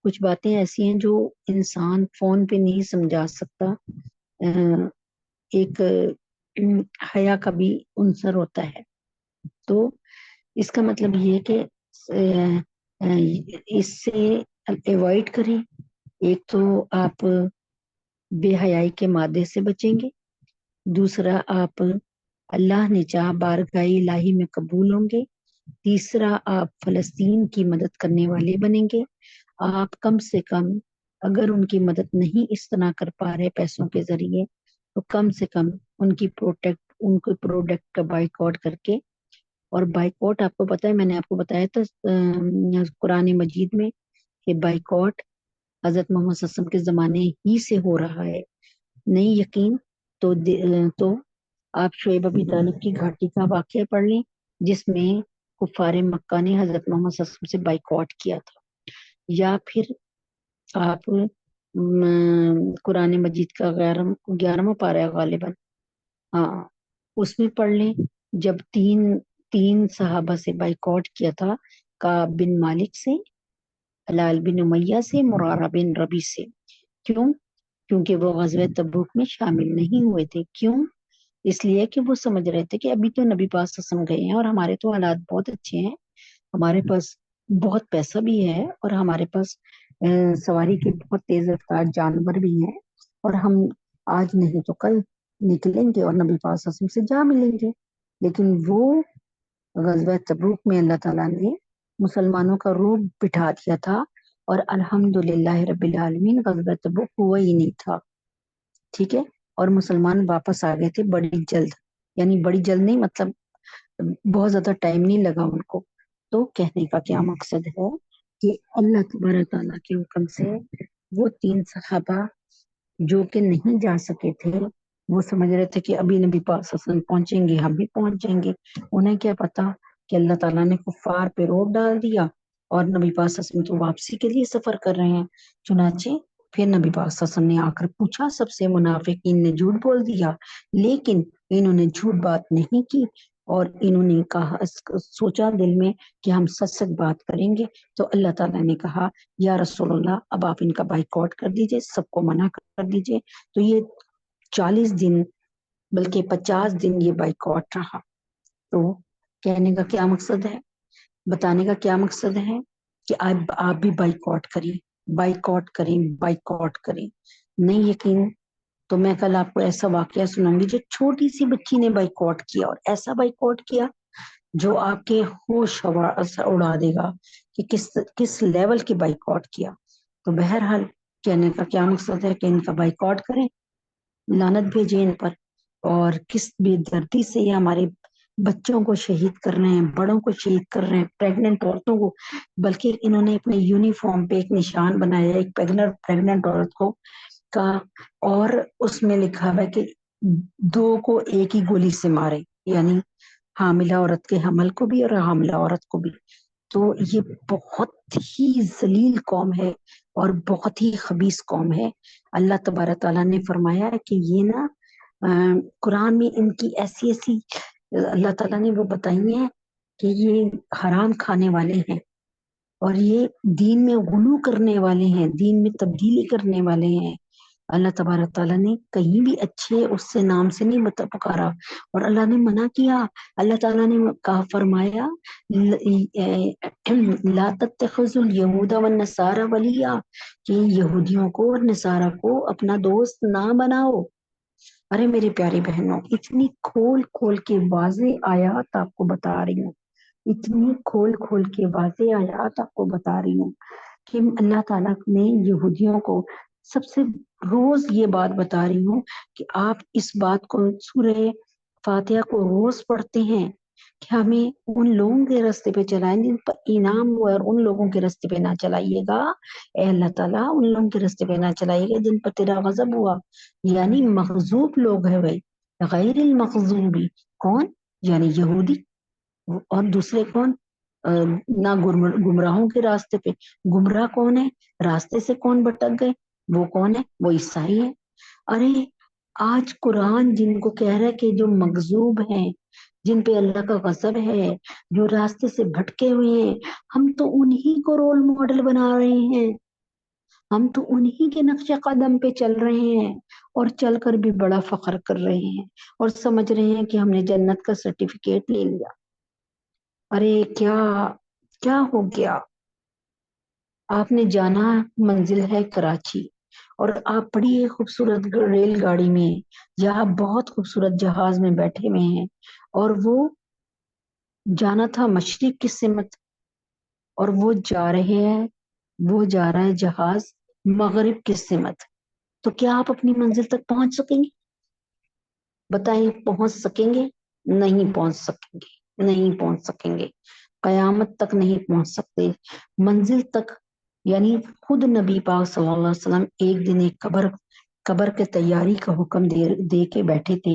کچھ باتیں ایسی ہیں جو انسان فون پہ نہیں سمجھا سکتا. ایک حیا کا بھی عنصر ہوتا ہے. تو اس کا مطلب یہ کہ اس سے ایوائڈ کریں. ایک تو آپ بے حیائی کے مادے سے بچیں گے، دوسرا آپ اللہ نے چاہ بارگاہ الہی میں قبول ہوں گے، تیسرا آپ فلسطین کی مدد کرنے والے بنیں گے. آپ کم سے کم اگر ان کی مدد نہیں اس طرح کر پا رہے پیسوں کے ذریعے تو کم سے کم ان کی پروڈکٹ کا بائیکاٹ کر کے. اور بائیکاٹ آپ کو پتا ہے، میں نے آپ کو بتایا تھا قرآن مجید میں کہ بائیکاٹ حضرت محمد صلی اللہ علیہ وسلم کے زمانے ہی سے ہو رہا ہے. نہیں یقین تو آپ شعیب ابی طالب کی گھاٹی کا واقعہ پڑھ لیں. جس میں کفار مکہ نے حضرت محمد صلی اللہ علیہ وسلم سے بائیکاٹ کیا تھا، یا پھر آپ قرآن مجید کا 11واں پارہ غالباً، ہاں اس میں پڑھ لیں، جب تین صحابہ سے بائیکاٹ کیا تھا، کعب بن مالک سے، ہلال بن امیہ سے، مرارہ بن ربی سے۔ کیوں؟ کیونکہ وہ غزوہ تبوک میں شامل نہیں ہوئے تھے۔ کیوں؟ اس لیے کہ وہ سمجھ رہے تھے کہ ابھی تو نبی پاک صلی اللہ علیہ وسلم گئے ہیں اور ہمارے تو حالات بہت اچھے ہیں، ہمارے پاس بہت پیسہ بھی ہے، اور ہمارے پاس سواری کے بہت تیز رفتار جانور بھی ہیں، اور ہم آج نہیں تو کل نکلیں گے اور نبی پاک صلی اللہ علیہ وسلم سے جا ملیں گے۔ لیکن وہ غزوہ تبوک میں اللہ تعالیٰ نے مسلمانوں کا روب بٹھا دیا تھا، اور الحمدللہ رب العالمین غزوہ تبوک ہوا ہی نہیں تھا، ٹھیک ہے، اور مسلمان واپس آ گئے تھے بڑی جلد، یعنی بڑی جلد نہیں، مطلب بہت زیادہ ٹائم نہیں لگا ان کو۔ تو کہنے کا کیا مقصد ہے کہ اللہ تبارک تعالیٰ کے حکم سے وہ 3 صحابہ جو کہ نہیں جا سکے تھے، وہ سمجھ رہے تھے کہ ابھی نبی پاک صلی اللہ علیہ وسلم پہنچیں گے، ہم بھی پہنچ جائیں گے، انہیں کیا پتا کہ اللہ تعالیٰ نے کفار پہ روب ڈال دیا اور نبی پاک صلی اللہ علیہ وسلم تو واپسی کے لیے سفر کر رہے ہیں۔ چنانچہ پھر نبی پاک صلی اللہ علیہ وسلم نے آ کر پوچھا، سب سے منافقین نے جھوٹ بول دیا، لیکن انہوں نے جھوٹ بات نہیں کی، اور انہوں نے کہا، سوچا دل میں کہ ہم سچ سچ بات کریں گے۔ تو اللہ تعالیٰ نے کہا یا رسول اللہ اب آپ ان کا بائیکاٹ کر دیجئے، سب کو منع کر دیجئے۔ تو یہ 40 دن بلکہ 50 دن یہ بائیکاٹ رہا۔ تو کہنے کا کیا مقصد ہے، بتانے کا کیا مقصد ہے کہ آپ بھی بائیکاٹ کریں، بائیکاٹ کریں، بائیکاٹ کریں۔ نہیں یقین تو میں کل آپ کو ایسا واقعہ سناؤں گی جو چھوٹی سی بچی نے بائیکاٹ کیا، اور ایسا بائیکاٹ کیا جو آپ کے ہوش اڑا دے گا کہ کس لیول کی بائیکاٹ کیا۔ تو بہرحال کہنے کا کیا مقصد ہے کہ ان کا بائیکاٹ کریں، لعنت بھیجیں ان پر، اور کس بے دردی سے یہ ہمارے بچوں کو شہید کر رہے ہیں، بڑوں کو شہید کر رہے ہیں، پریگننٹ عورتوں کو، بلکہ انہوں نے اپنے یونیفارم پہ ایک نشان بنایا ہے ایک پریگننٹ عورت کو کا، اور اس میں لکھا ہوا ہے کہ 2 کو ایک ہی گولی سے مارے، یعنی حاملہ عورت کے حمل کو بھی اور حاملہ عورت کو بھی۔ تو یہ بہت ہی ذلیل قوم ہے اور بہت ہی خبیث قوم ہے۔ اللہ تبارک تعالیٰ نے فرمایا ہے کہ یہ نا قرآن میں ان کی ایسی ایسی اللہ تعالیٰ نے وہ بتائی ہیں کہ یہ حرام کھانے والے ہیں، اور یہ دین میں غلو کرنے والے ہیں، دین میں تبدیلی کرنے والے ہیں۔ اللہ تبارک تعالیٰ نے کہیں بھی اچھے اس سے نام سے نہیں پکارا، اور اللہ نے منع کیا۔ اللہ تعالیٰ نے کہا، فرمایا لا تتخذوا اليہود والنصارى ولیا، کہ یہودیوں کو اور نصارہ کو اپنا دوست نہ بناؤ۔ ارے میرے پیارے بہنوں، اتنی کھول کھول کے واضح آیات آپ کو بتا رہی ہوں، اتنی کھول کھول کے واضح آیات آپ کو بتا رہی ہوں کہ اللہ تعالیٰ نے یہودیوں کو سب سے روز یہ بات بتا رہی ہوں کہ آپ اس بات کو سورہ فاتحہ کو روز پڑھتے ہیں کہ ہمیں ان لوگوں کے راستے پہ چلائیں جن پر انعام ہوا، اور ان لوگوں کے راستے پہ نہ چلائیے گا اے اللہ تعالیٰ، ان لوگوں کے راستے پہ نہ چلائیے گا جن پر تیرا غضب ہوا، یعنی مغضوب لوگ ہیں بھائی، غیر المغضوبی کون؟ یعنی یہودی، اور دوسرے کون؟ نہ گمراہوں کے راستے پہ، گمراہ کون ہے؟ راستے سے کون بھٹک گئے؟ وہ کون ہے؟ وہ عیسائی ہے۔ ارے آج قرآن جن کو کہہ رہا ہے کہ جو مغضوب ہیں، جن پہ اللہ کا غضب ہے، جو راستے سے بھٹکے ہوئے ہیں، ہم تو انہی کو رول ماڈل بنا رہے ہیں، ہم تو انہی کے نقش قدم پہ چل رہے ہیں، اور چل کر بھی بڑا فخر کر رہے ہیں، اور سمجھ رہے ہیں کہ ہم نے جنت کا سرٹیفکیٹ لے لیا۔ ارے کیا کیا ہو گیا؟ آپ نے جانا منزل ہے کراچی، اور آپ بڑی خوبصورت ریل گاڑی میں یا آپ بہت خوبصورت جہاز میں بیٹھے ہوئے ہیں، اور وہ جانا تھا مشرق کی سمت، اور وہ جا رہے ہیں، وہ جا رہا ہے جہاز مغرب کی سمت۔ تو کیا آپ اپنی منزل تک پہنچ سکیں گے؟ بتائیں، پہنچ سکیں گے؟ نہیں پہنچ سکیں گے، نہیں پہنچ سکیں گے، قیامت تک نہیں پہنچ سکتے منزل تک۔ یعنی خود نبی پاک صلی اللہ علیہ وسلم ایک دن ایک قبر کے تیاری کا حکم دے کے بیٹھے تھے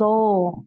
100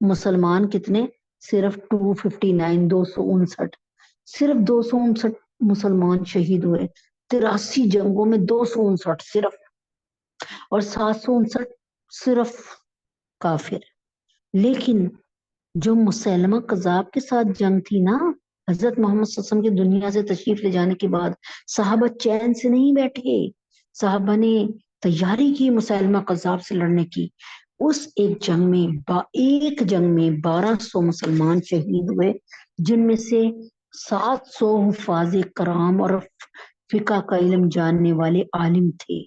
مسلمان کتنے؟ صرف 259، 259، صرف 259 مسلمان شہید ہوئے 83 جنگوں میں، 259 صرف، اور 759 صرف کافر۔ لیکن جو مسلمہ کذاب کے ساتھ جنگ تھی نا، حضرت محمد صلی اللہ علیہ وسلم کی دنیا سے تشریف لے جانے کے بعد صحابہ چین سے نہیں بیٹھے، صحابہ نے تیاری کی مسلمہ کذاب سے لڑنے کی۔ اس ایک جنگ میں 1200 مسلمان شہید ہوئے، جن میں سے 700 حفاظ کرام اور فقہ کا علم جاننے والے عالم تھے،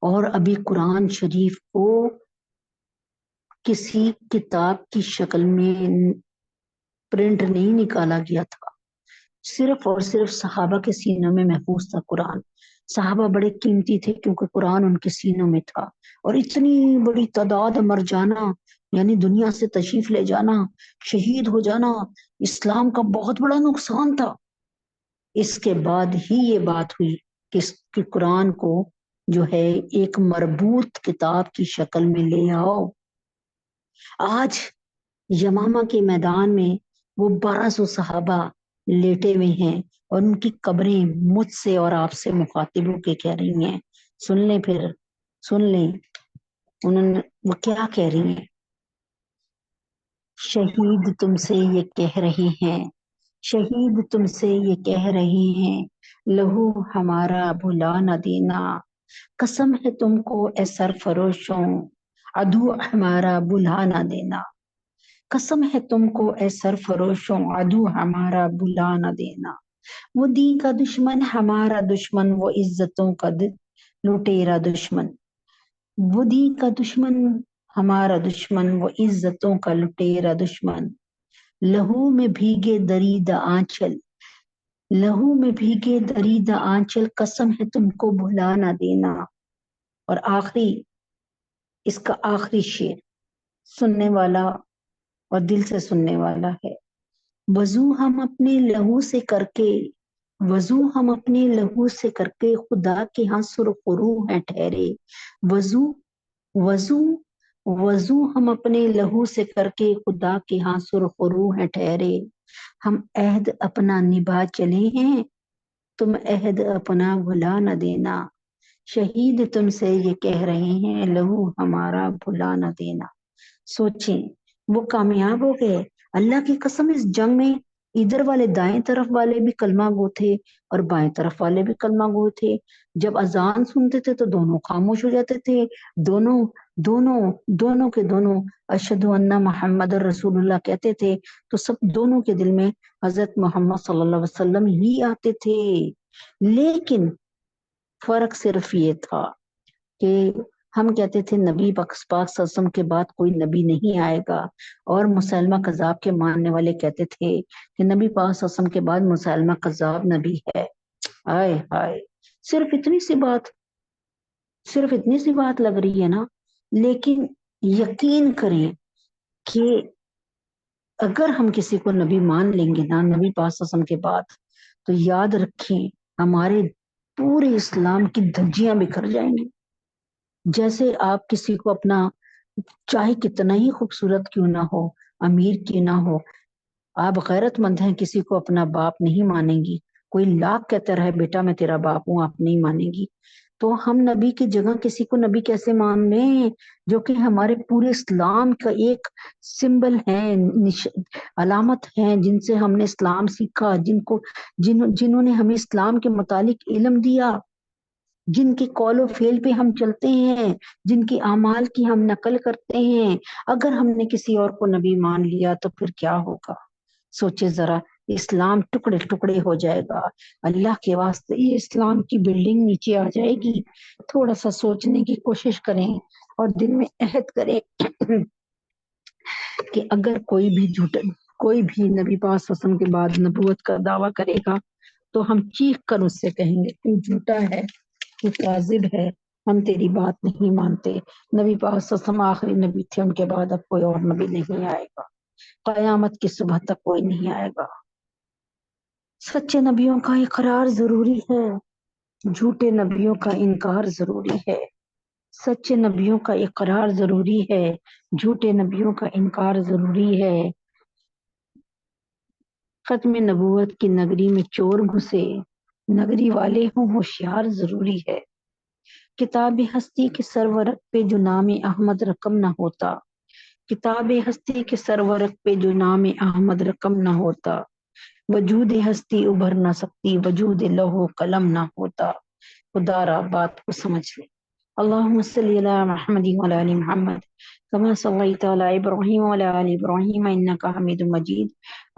اور ابھی قرآن شریف کو کسی کتاب کی شکل میں پرنٹ نہیں نکالا گیا تھا، صرف اور صرف صحابہ کے سینوں میں محفوظ تھا قرآن۔ صحابہ بڑے قیمتی تھے کیونکہ قرآن ان کے سینوں میں تھا، اور اتنی بڑی تعداد مر جانا، یعنی دنیا سے تشریف لے جانا، شہید ہو جانا، اسلام کا بہت بڑا نقصان تھا۔ اس کے بعد ہی یہ بات ہوئی کہ قرآن کو جو ہے ایک مربوط کتاب کی شکل میں لے آؤ۔ آج یمامہ کے میدان میں وہ 1200 صحابہ لیٹے ہوئے ہیں، اور ان کی قبریں مجھ سے اور آپ سے مخاطب ہو کے کہہ رہی ہیں، سن لیں، پھر سن لیں وہ کیا کہہ رہی ہیں۔ شہید تم سے یہ کہہ رہے ہیں، شہید تم سے یہ کہہ رہے ہیں، لہو ہمارا بھلا نہ دینا، قسم ہے تم کو اے سرفروشوں، عدو ہمارا بھلا نہ دینا، قسم ہے تم کو اے سرفروشوں، عدو ہمارا بھلا نہ دینا، وہ دین کا دشمن ہمارا دشمن، وہ عزتوں کا لٹیرا دشمن، وہ دین کا دشمن ہمارا دشمن، وہ عزتوں کا لٹیرا دشمن، لہو میں بھیگے دریدہ آنچل، لہو میں بھیگے دریدہ آنچل، قسم ہے تم کو بھلا نہ دینا۔ اور آخری، اس کا آخری شعر سننے والا اور دل سے سننے والا ہے۔ وضو ہم اپنے لہو سے کر کے، وضو ہم اپنے لہو سے کر کے، خدا کے ہاں سرخرو ہیں ٹھہرے، وضو وضو وضو ہم اپنے لہو سے کر کے، خدا کے ہاں سرخرو ہیں ٹھہرے، ہم عہد اپنا نبھا چلے ہیں، تم عہد اپنا بھلا نہ دینا، شہید تم سے یہ کہہ رہے ہیں، لہو ہمارا بھلا نہ دینا۔ سوچیں، وہ کامیاب ہو گئے اللہ کی قسم۔ اس جنگ میں ادھر والے دائیں طرف والے بھی کلمہ گو تھے اور بائیں طرف والے بھی کلمہ گو تھے۔ جب اذان سنتے تھے تو دونوں خاموش ہو جاتے تھے، دونوں دونوں دونوں کے دونوں اشہد ان محمد رسول اللہ کہتے تھے، تو سب دونوں کے دل میں حضرت محمد صلی اللہ علیہ وسلم ہی آتے تھے۔ لیکن فرق صرف یہ تھا کہ ہم کہتے تھے نبی پاک صلی اللہ علیہ وسلم کے بعد کوئی نبی نہیں آئے گا، اور مسلمہ کذاب کے ماننے والے کہتے تھے کہ نبی پاک صلی اللہ علیہ وسلم کے بعد مسلمہ کذاب نبی ہے۔ ہائے ہائے، صرف اتنی سی بات لگ رہی ہے نا، لیکن یقین کریں کہ اگر ہم کسی کو نبی مان لیں گے نا نبی پاک صلی اللہ علیہ وسلم کے بعد، تو یاد رکھیں ہمارے پورے اسلام کی دھجیاں بکھر جائیں گی۔ جیسے آپ کسی کو اپنا، چاہے کتنا ہی خوبصورت کیوں نہ ہو، امیر کیوں نہ ہو، آپ غیرت مند ہیں، کسی کو اپنا باپ نہیں مانیں گی، کوئی لاکھ کہتا رہے بیٹا میں تیرا باپ ہوں، آپ نہیں مانیں گی، تو ہم نبی کی جگہ کسی کو نبی کیسے مان لیں جو کہ ہمارے پورے اسلام کا ایک سمبل ہے، علامت ہے، جن سے ہم نے اسلام سیکھا، جنہوں نے ہمیں اسلام کے متعلق علم دیا، جن کے قول و فعل پہ ہم چلتے ہیں، جن کے اعمال کی ہم نقل کرتے ہیں۔ اگر ہم نے کسی اور کو نبی مان لیا تو پھر کیا ہوگا؟ سوچے ذرا، اسلام ٹکڑے ٹکڑے ہو جائے گا۔ اللہ کے واسطے یہ اسلام کی بلڈنگ نیچے آ جائے گی۔ تھوڑا سا سوچنے کی کوشش کریں اور دل میں عہد کریں کہ اگر کوئی بھی نبی پاک صلی اللہ علیہ وسلم کے بعد نبوت کا دعویٰ کرے گا تو ہم چیخ کر اس سے کہیں گے تو جھوٹا ہے، تو کاذب ہے، ہم تیری بات نہیں مانتے۔ نبی پاک صلی اللہ علیہ وسلم آخری نبی تھے، ان کے بعد اب کوئی اور نبی نہیں آئے گا، قیامت کی صبح تک کوئی نہیں آئے گا۔ سچے نبیوں کا اقرار ضروری ہے، جھوٹے نبیوں کا انکار ضروری ہے۔ سچے نبیوں کا اقرار ضروری ہے، جھوٹے نبیوں کا انکار ضروری ہے۔ ختم نبوت کی نگری میں چور گھسے، نگری والے ہوں ہوشیار ضروری ہے۔ کتاب ہستی کے سرورق پہ جو نام احمد رقم نہ ہوتا، کتاب ہستی کے سرورق پہ جو نام احمد رقم نہ ہوتا، وجود ہستی ابھر نہ سکتی وجود لوح قلم نہ ہوتا۔ خدا را بات کو سمجھ لے۔ اللہم صلی علی محمد وعلی آل محمد کما صلیت علی ابراہیم وعلی آل ابراہیم انک حمید مجید۔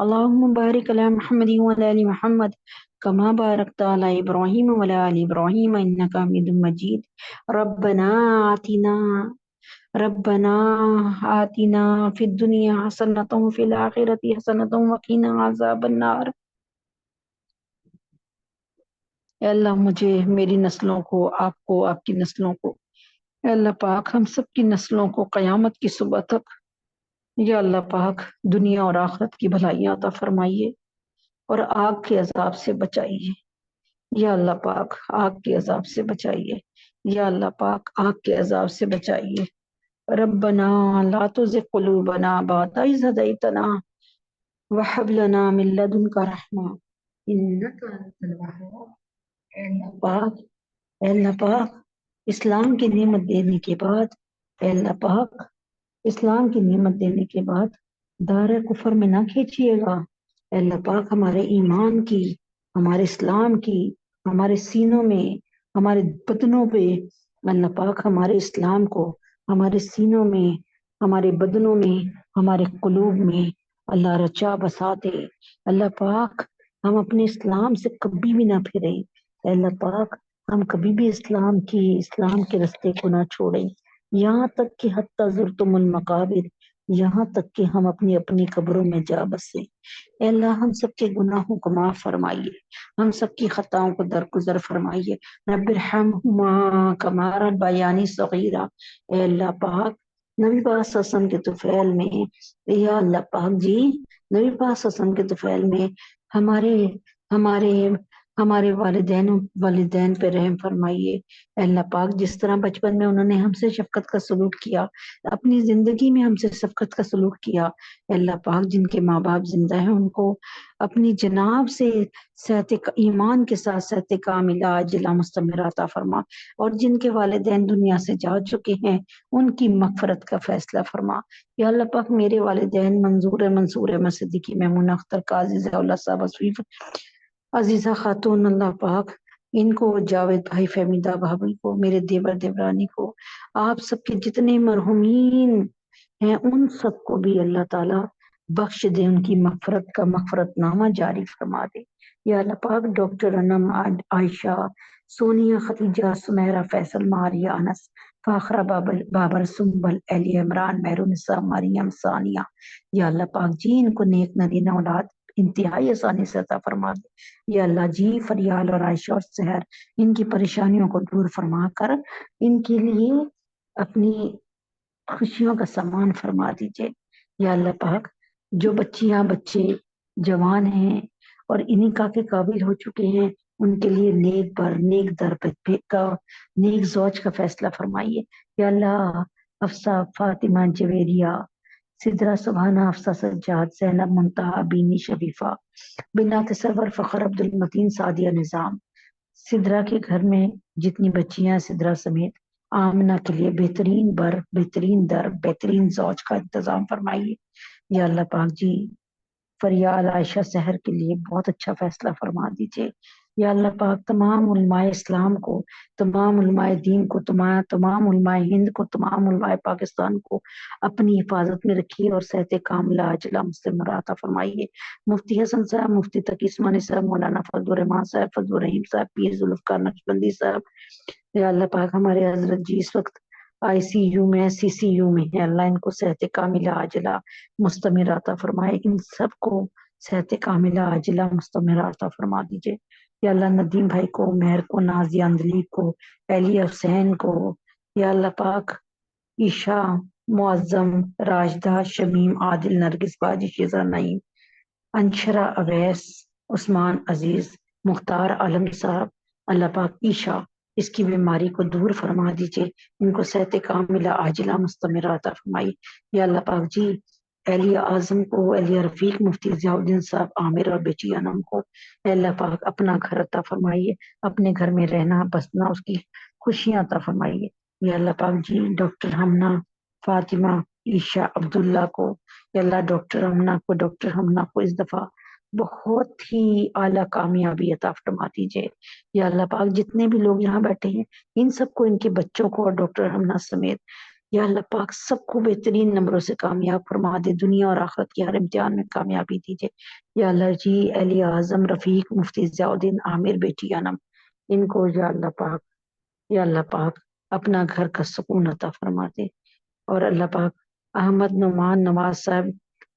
اللہم بارک علی محمد وعلی آل محمد کما بارکت علی ابراہیم وعلی آل ابراہیم انک حمید مجید۔ ربنا آتنا ربنا آتنا فی الدنیا حسنۃ وفی الآخرۃ حسنۃ وقنا عذاب النار۔ اے اللہ مجھے، میری نسلوں کو، آپ کی نسلوں کو، اے اللہ پاک ہم سب کی نسلوں کو قیامت کی صبح تک یا اللہ پاک دنیا اور آخرت کی بھلائیاں عطا فرمائیے اور آگ کے عذاب سے بچائیے یا اللہ پاک، آگ کے عذاب سے بچائیے یا اللہ پاک، آگ کے عذاب سے بچائیے۔ ربنا لا تزغ قلوبنا بعد إذ هديتنا وهب لنا من لدنك رحمة إنك أنت الوهاب۔ اے اللہ پاک، اے اللہ پاک، اسلام کی نعمت دینے کے بعد، اے اللہ پاک اسلام کی نعمت دینے کے بعد دار کفر میں نہ کھینچیے گا۔ اے اللہ پاک ہمارے ایمان کی، ہمارے اسلام کی، ہمارے سینوں میں، ہمارے بدنوں پہ، اللہ پاک ہمارے اسلام کو ہمارے سینوں میں، ہمارے بدنوں میں، ہمارے قلوب میں اللہ رچا بسا دے۔ اللہ پاک ہم اپنے اسلام سے کبھی بھی نہ پھریں۔ اے اللہ پاک ہم کبھی بھی اسلام کے رستے کو نہ چھوڑیں، یہاں تک کہ حتی زرتم المقابر، یہاں تک کہ ہم اپنی اپنی قبروں میں جا بسیں۔ اے اللہ ہم سب کے گناہوں کو معاف فرمائیے، ہم سب کی خطاؤں کو درگزر فرمائیے۔ رب ارحمہما کما ربیانی صغیرا۔ اے اللہ پاک نبی پاک صلی اللہ علیہ وسلم کے طفیل میں، یا اللہ پاک جی، نبی پاک صلی اللہ علیہ وسلم کے طفیل میں ہمارے ہمارے ہمارے والدین پہ رحم فرمائیے۔ اے اللہ پاک جس طرح بچپن میں انہوں نے ہم سے شفقت کا سلوک کیا، اپنی زندگی میں ہم سے شفقت کا سلوک کیا، اے اللہ پاک جن کے ماں باپ زندہ ہیں ان کو اپنی جناب سے صحت ایمان کے ساتھ صحت کاملہ عاجلہ مستمرہ عطا فرما، اور جن کے والدین دنیا سے جا چکے ہیں ان کی مغفرت کا فیصلہ فرما۔ یا اللہ پاک میرے والدین منصور احمد صدیقی، میمونہ اختر قاضی ضیاء اللہ صاحب اشریف، عزیزہ خاتون، اللہ پاک ان کو، جاوید بھائی، فہمیدہ بھابھی کو، میرے دیور دیورانی کو، آپ سب کے جتنے مرحومین ہیں ان سب کو بھی اللہ تعالیٰ بخش دے، ان کی مغفرت نامہ جاری فرما دے۔ یا اللہ پاک ڈاکٹر انم، عائشہ، سونیا، ختیجہ، سمیرہ، فیصل، ماریہ، انس، فاخرہ، بابر، سنبل، علی عمران، مہرالنساء، مریم، ثانیہ، یا اللہ پاک جی ان کو نیک نرینہ اولاد انتہائی آسانی سے عطا فرما دے۔ یا اللہ جی فریال اور عائشہ اور سحر ان کی پریشانیوں کو دور فرما کر ان کے لیے اپنی خوشیوں کا سامان فرما دیجئے۔ یا اللہ پاک جو بچیاں بچے جوان ہیں اور انہی کا کے قابل ہو چکے ہیں ان کے لیے نیک زوج کا فیصلہ فرمائیے۔ یا اللہ افسا، فاطمہ، جویریہ، سدرہ، سبحانہ، افسا، سجاد، زینب، منتہا، بینی، شریفہ، بنات سرور، فخر، عبد المتین، سعدیہ، نظام، سدرہ کے گھر میں جتنی بچیاں سدرہ سمیت آمنہ کے لیے بہترین بہترین در، بہترین زوج کا انتظام فرمائیے۔ یا اللہ پاک جی فریال، عائشہ، سحر کے لیے بہت اچھا فیصلہ فرما دیجئے۔ یا اللہ پاک تمام علماء اسلام کو، تمام علماء دین کو، تمام علماء ہند کو، تمام علماء پاکستان کو اپنی حفاظت میں رکھیے اور صحت کاملہ عاجلہ مستمرہ عطا فرمائیے۔ مفتی حسن صاحب، مفتی تقی عثمانی صاحب، مولانا فضل الرحمان صاحب، فضل الرحیم صاحب، پیر ذوالفقار نقشبندی صاحب، یا اللہ پاک ہمارے حضرت جی اس وقت ICU میں، CCU میں ہے، اللہ ان کو صحت کاملہ عاجلہ مستمرہ عطا فرمائے، ان سب کو صحت کاملہ عاجلہ مستمرہ عطا فرما دیجئے۔ یا اللہ ندیم بھائی کو، مہر کو، نازیہ، اندلیب کو، اہلیہ حسین کو، یا اللہ پاک عشاء، معظم، راجدہ، شمیم، عادل، نرگس، باجی، شیزہ، نعیم، انشرا، اویس، عثمان، عزیز، مختار عالم صاحب، اللہ پاک عشاء، اس کی بیماری کو دور فرما دیجیے، ان کو صحت کاملہ عاجلہ مستمرہ عطا فرمائیے یا اللہ پاک جی۔ اہلیہ اعظم کو، اہلیہ رفیق مفتی ضیاء الدین صاحب عامر اور بیٹی انم کو اے اللہ پاک اپنا گھر عطا فرمائیے، اپنے گھر میں رہنا بسنا، اس کی خوشیاں عطا فرمائیے یا اللہ پاک جی۔ ڈاکٹر ہمنا فاطمہ عیشا عبداللہ کو یا اللہ، ڈاکٹر ہمنا کو اس دفعہ بہت ہی اعلیٰ کامیابی عطا فرما دیجیے یا اللہ پاک۔ جتنے بھی لوگ یہاں بیٹھے ہیں ان سب کو، ان کے بچوں کو اور ڈاکٹر ہمنا سمیت یا اللہ پاک سب کو بہترین نمبروں سے کامیاب فرما دے، دنیا اور آخرت کے ہر امتحان میں کامیابی دیجیے یا اللہ جی۔ اہلیہ اعظم رفیق مفتی ضیاء الدین عامر بیٹی انم، ان کو یا اللہ پاک اپنا گھر کا سکون عطا فرما دے اور اللہ پاک احمد نعمان نواز صاحب،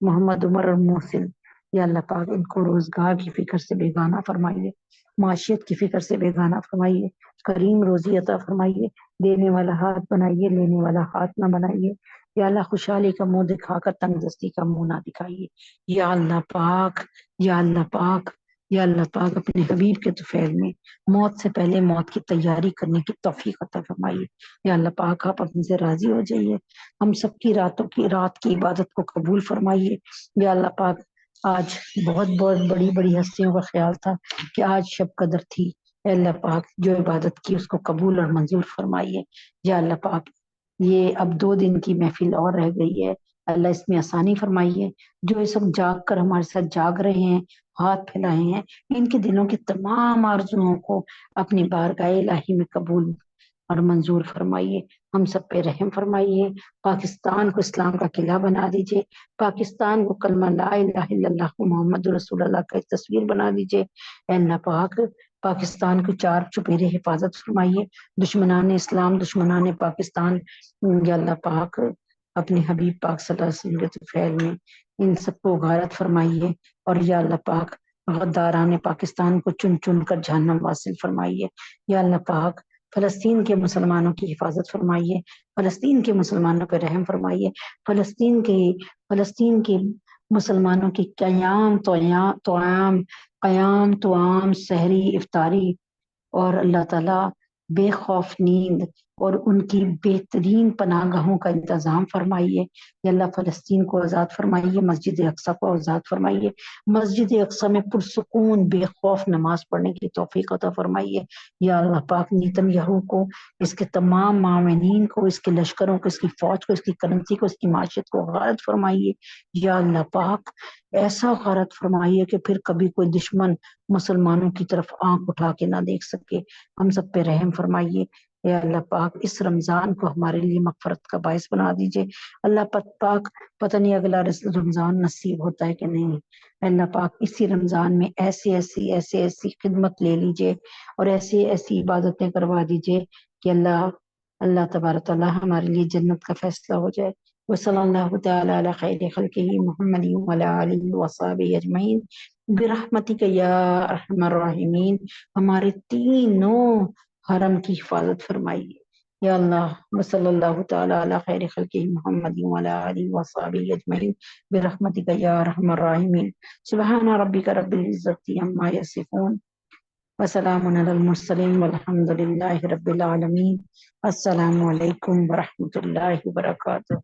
محمد عمر اور محسن یا اللہ پاک ان کو روزگار کی فکر سے بیگانہ فرمائیے، معاشیت کی فکر سے بیگانہ فرمائیے، کریم روزی عطا فرمائیے، دینے والا ہاتھ بنائیے، لینے والا ہاتھ نہ بنائیے یا اللہ۔ خوشحالی کا منہ دکھا کر تنگ دستی کا منہ نہ دکھائیے یا اللہ پاک یا اللہ پاک یا اللہ پاک۔ اپنے حبیب کے طفیل میں موت سے پہلے موت کی تیاری کرنے کی توفیق عطا فرمائیے یا اللہ پاک۔ آپ اپنے سے راضی ہو جائیے، ہم سب کی رات کی عبادت کو قبول فرمائیے یا اللہ پاک۔ آج بہت بڑی بڑی ہستیوں کا خیال تھا کہ آج شب قدر تھی، اے اللہ پاک جو عبادت کی اس کو قبول اور منظور فرمائیے یا اللہ پاک۔ یہ اب 2 دن کی محفل اور رہ گئی ہے، اللہ اس میں آسانی فرمائیے۔ جو یہ سب جاگ کر ہمارے ساتھ جاگ رہے ہیں، ہاتھ پھیلائے ہیں، ان کے دلوں کی تمام آرزوؤں کو اپنی بارگاہ الہی میں قبول اور منظور فرمائیے، ہم سب پہ رحم فرمائیے۔ پاکستان کو اسلام کا قلعہ بنا دیجیے، پاکستان کو کلمہ لا الہ الا اللہ محمد رسول اللہ کا ایک تصویر بنا دیجیے اے اللہ پاک۔ پاکستان کو چار چپیرے حفاظت فرمائیے، دشمنان اسلام، دشمنان پاکستان یا اللہ پاک اپنے حبیب پاک صلی اللہ علیہ وسلم کے طفیل میں ان سب کو غارت فرمائیے اور یا اللہ پاک غداران پاکستان کو چن چن کر جہنم واصل فرمائیے یا اللہ پاک۔ فلسطین کے مسلمانوں کی حفاظت فرمائیے، فلسطین کے مسلمانوں پہ رحم فرمائیے، فلسطین کے مسلمانوں کی قیام توام سحری افطاری اور اللہ تعالیٰ بے خوف نیند اور ان کی بہترین پناہ گاہوں کا انتظام فرمائیے یا اللہ۔ فلسطین کو آزاد فرمائیے، مسجد اقصی کو آزاد فرمائیے، مسجد اقصی میں پرسکون بے خوف نماز پڑھنے کی توفیق عطا فرمائیے یا اللہ پاک۔ نیتن یاہو کو، اس کے تمام معاونین کو، اس کے لشکروں کو، اس کی فوج کو، اس کی کرنسی کو، اس کی معیشت کو غارت فرمائیے یا اللہ پاک۔ ایسا غارت فرمائیے کہ پھر کبھی کوئی دشمن مسلمانوں کی طرف آنکھ اٹھا کے نہ دیکھ سکے، ہم سب پہ رحم فرمائیے یا اللہ پاک۔ اس رمضان کو ہمارے لیے مغفرت کا باعث بنا دیجیے اللہ پاک۔ پتہ نہیں اگلا رمضان نصیب ہوتا ہے کہ نہیں، اللہ پاک اسی رمضان میں ایسی خدمت لے لیجیے اور ایسی عبادتیں کروا دیجیے کہ اللہ تبارک تعالیٰ ہمارے لیے جنت کا فیصلہ ہو جائے۔ وصلی اللہ تعالی علی خیر خلقہ محمد وعلی آلہ وصحبہ اجمعین برحمتک یا ارحم الراحمین۔ ہمارے تینوں حرم کی حفاظت فرمائیے یا اللہ۔ وصلی اللہ تعالی علی خیر خلقہ محمد وعلی آلہ وصحبہ اجمعین برحمتک یا ارحم الراحمین۔ سبحان ربک رب العزۃ عما یصفون وسلام علی المرسلین والحمد للہ رب العالمین۔ السلام علیکم ورحمۃ اللہ وبرکاتہ۔